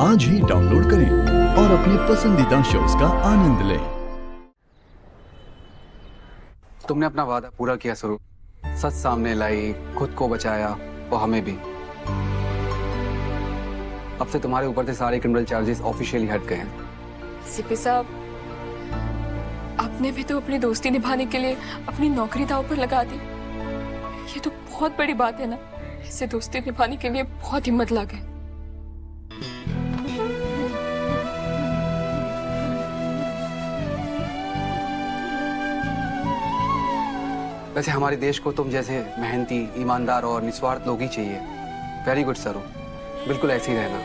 आज ही डाउनलोड करें और अपने पसंदीदा शोज का आनंद लें। तुमने अपना वादा पूरा किया स्वरूप, सच सामने लाई, खुद को बचाया और हमें भी। अब से तुम्हारे ऊपर से सारे क्रिमिनल चार्जेस ऑफिशियली हट गए हैं। सीपी साहब, आपने भी तो अपनी दोस्ती निभाने के लिए अपनी नौकरी दांव पर लगा दी। ये तो बहुत बड़ी बात है ना। ऐसे दोस्ती निभाने के लिए बहुत हिम्मत लगे। वैसे हमारे देश को तुम जैसे मेहनती, ईमानदार और निस्वार्थ लोग ही चाहिए। वेरी गुड सरो, बिल्कुल ऐसे ही रहना।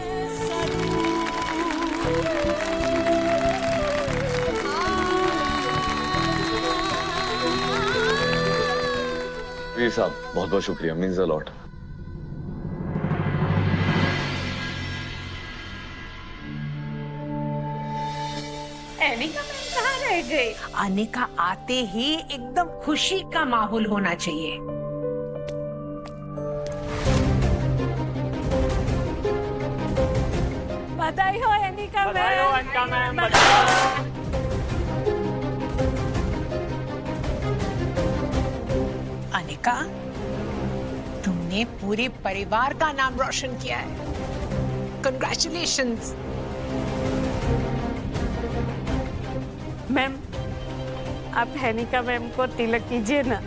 वीर साहब, बहुत बहुत शुक्रिया, means a lot. Aneka ma'am कहाँ रह गए? अनिका आते ही एकदम खुशी का माहौल होना चाहिए। बधाई हो एनिका मैम। अनिका, तुमने पूरे परिवार का नाम रोशन किया है। कंग्रेचुलेशंस। मैम, आप हैनिका मैम को तिलक कीजिए ना।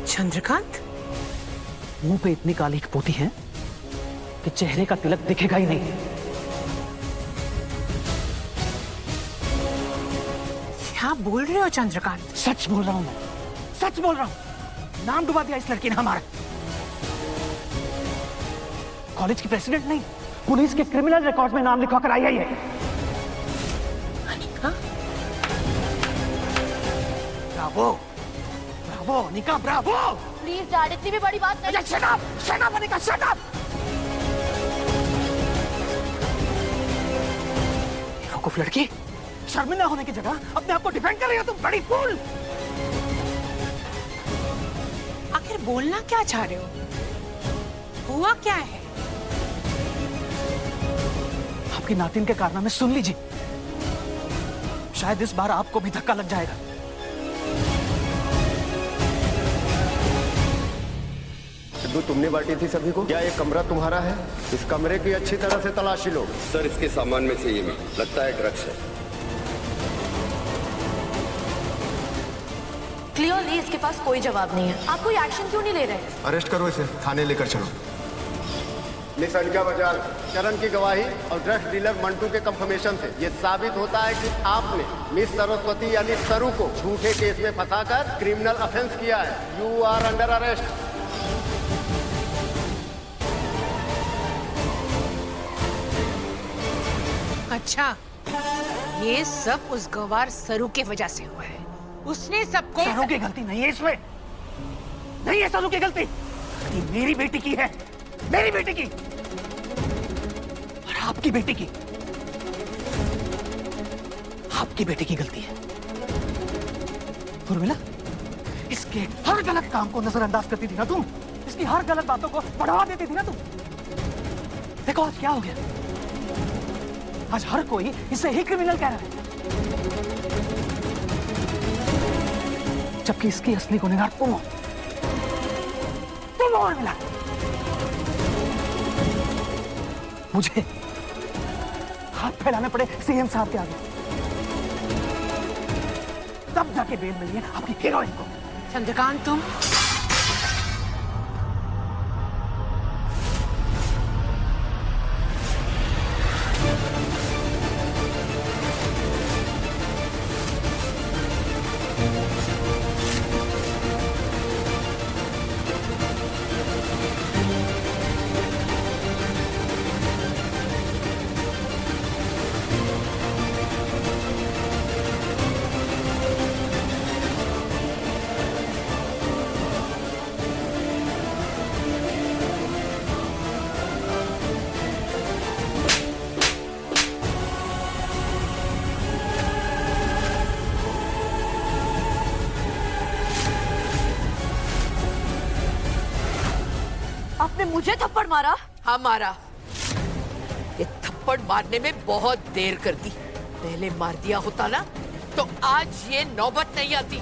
चंद्रकांत, मुंह पे इतनी काली पोती है कि चेहरे का तिलक दिखेगा ही नहीं। क्या बोल रहे हो चंद्रकांत? सच बोल रहा हूं मैं, सच बोल रहा हूं। नाम डुबा दिया इस लड़की ने हमारा। कॉलेज की प्रेसिडेंट नहीं, पुलिस के क्रिमिनल रिकॉर्ड में नाम लिखवा कर आई है ये। Anika, Bravo, Bravo Anika, Bravo. Please dad, इतनी भी बड़ी बात नहीं। Shut up, shut up Anika, shut up. बेवकूफ लड़की, शर्मिंदा होने की जगह अपने आप को डिफेंड कर रही हो तुम, बड़ी फूल। आखिर बोलना क्या चाह रहे हो? हुआ क्या है? आपकी नातिन के कारनामे सुन लीजिए, शायद इस बार आपको भी धक्का लग जाएगा। तुमने बांटी थी सभी को? क्या ये कमरा तुम्हारा है? इस कमरे की अच्छी तरह से तलाशी लो। सर, इसके सामान में से ये भी लगता है ड्रग्स है। क्लियरली इसके पास कोई जवाब नहीं है। आप कोई एक्शन क्यों नहीं ले रहे? अरेस्ट करो इसे, थाने लेकर चलो। मिस अनिका बजाज, चरण की गवाही और ड्रग्स डीलर मंटू के कंफर्मेशन से ये साबित होता है कि आपने मिस सरस्वती यानी सरू को झूठे केस में फंसाकर क्रिमिनल ऑफेंस किया है। You are under arrest. अच्छा, ये सब उस गवार सरू के वजह से हुआ है। उसने सबको। सरू की गलती नहीं है इसमें, नहीं है सरू की गलती। ये मेरी बेटी की है, मेरी बेटी की और आपकी बेटी की। आपकी बेटी की गलती है। उर्मिला, इसके हर गलत काम को नजरअंदाज करती थी ना तुम, इसकी हर गलत बातों को बढ़ावा देती थी ना तुम। देखो आज क्या हो गया, आज हर कोई इसे ही क्रिमिनल कह रहा है, जबकि इसकी असली गुनहगार तुम हो। तुम हो उर्मिला। मुझे हाथ फैलाने पड़े सीएम साहब के आगे, तब जाके बेल मिली है आपकी हीरोइन को। चंद्रकांत, तुम मुझे थप्पड़ मारा? हमारा ये थप्पड़ मारने में बहुत देर कर दी। पहले मार दिया होता ना तो आज ये नौबत नहीं आती।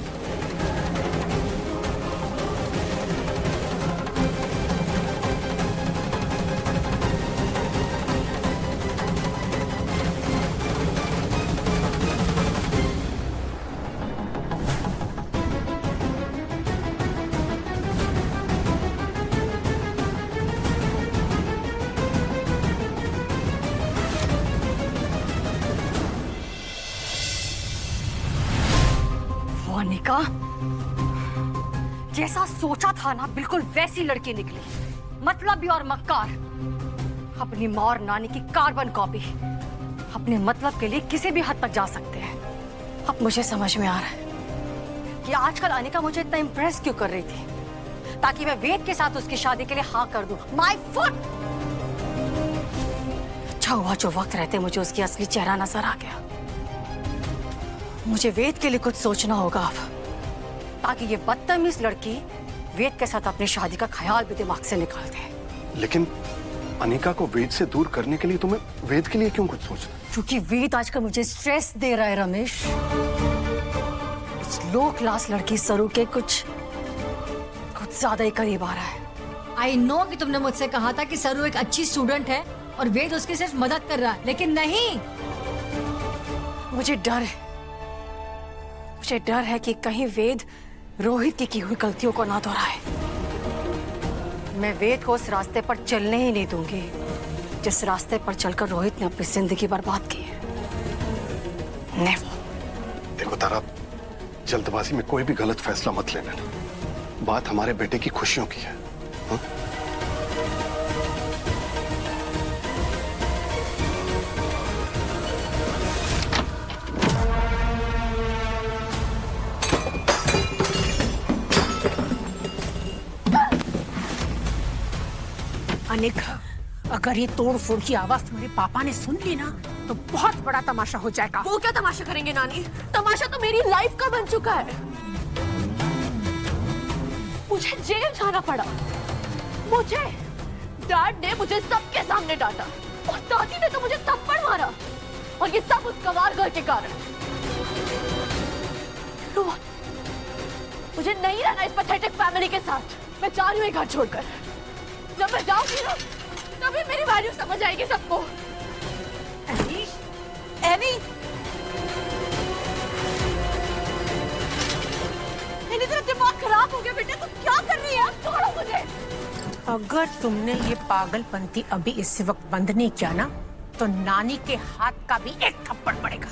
अनिका, जैसा सोचा था ना बिल्कुल वैसी लड़की निकली। मतलबी और मक्कार, अपनी माँ और नानी की कार्बन कॉपी। अपने मतलब के लिए किसी भी हद तक जा सकते हैं। अब मुझे समझ में आ रहा है कि आजकल अनिका मुझे इतना इम्प्रेस क्यों कर रही थी, ताकि मैं वेद के साथ उसकी शादी के लिए हाँ कर दूं। My foot! अच्छा हुआ जो वक्त रहते मुझे उसकी असली चेहरा नजर आ गया। मुझे वेद के लिए कुछ सोचना होगा अब, ताकि ये बदतमीज लड़की वेद के साथ अपनी शादी का ख्याल भी दिमाग से निकाल दे। लेकिन अनिका को वेद से दूर करने के लिए तुम्हें वेद के लिए क्यों कुछ सोचना? क्योंकि वेद आजकल मुझे स्ट्रेस दे रहा है रमेश। इस लो क्लास लड़की सरू के कुछ ज्यादा ही करीब आ रहा है। आई नो कि तुमने मुझसे कहा था कि सरू एक अच्छी स्टूडेंट है और वेद उसकी सिर्फ मदद कर रहा है, लेकिन नहीं। मुझे डर है कि कहीं वेद रोहित की हुई गलतियों को ना दोहराए। मैं वेद को उस रास्ते पर चलने ही नहीं दूंगी जिस रास्ते पर चलकर रोहित ने अपनी जिंदगी बर्बाद की है। नेवर। देखो तारा, जल्दबाजी में कोई भी गलत फैसला मत ले लेना। बात हमारे बेटे की खुशियों की है। हा? अनिका, अगर ये तोड़ फोड़ की आवाज तुम्हारे पापा ने सुन ली ना तो बहुत बड़ा तमाशा हो जाएगा। वो क्या तमाशा करेंगे नानी? तमाशा तो मेरी लाइफ का बन चुका है। मुझे जेल जाना पड़ा। मुझे डैड ने मुझे सबके सामने डांटा और दादी ने तो मुझे थप्पड़ मारा, और ये सब उस गवार घर के कारण। मुझे नहीं रहना इस पैथेटिक फैमिली के साथ। मैं जा रही हूँ ये घर छोड़कर। जब मैं जाऊंगी ना तभी मेरी वैल्यू समझ आएगी सबको। एनी, तेरा दिमाग खराब हो गया बेटा, तू क्या कर रही है? छोड़ो मुझे। अगर तुमने ये पागलपंती अभी इस वक्त बंद नहीं किया ना तो नानी के हाथ का भी एक थप्पड़ पड़ेगा।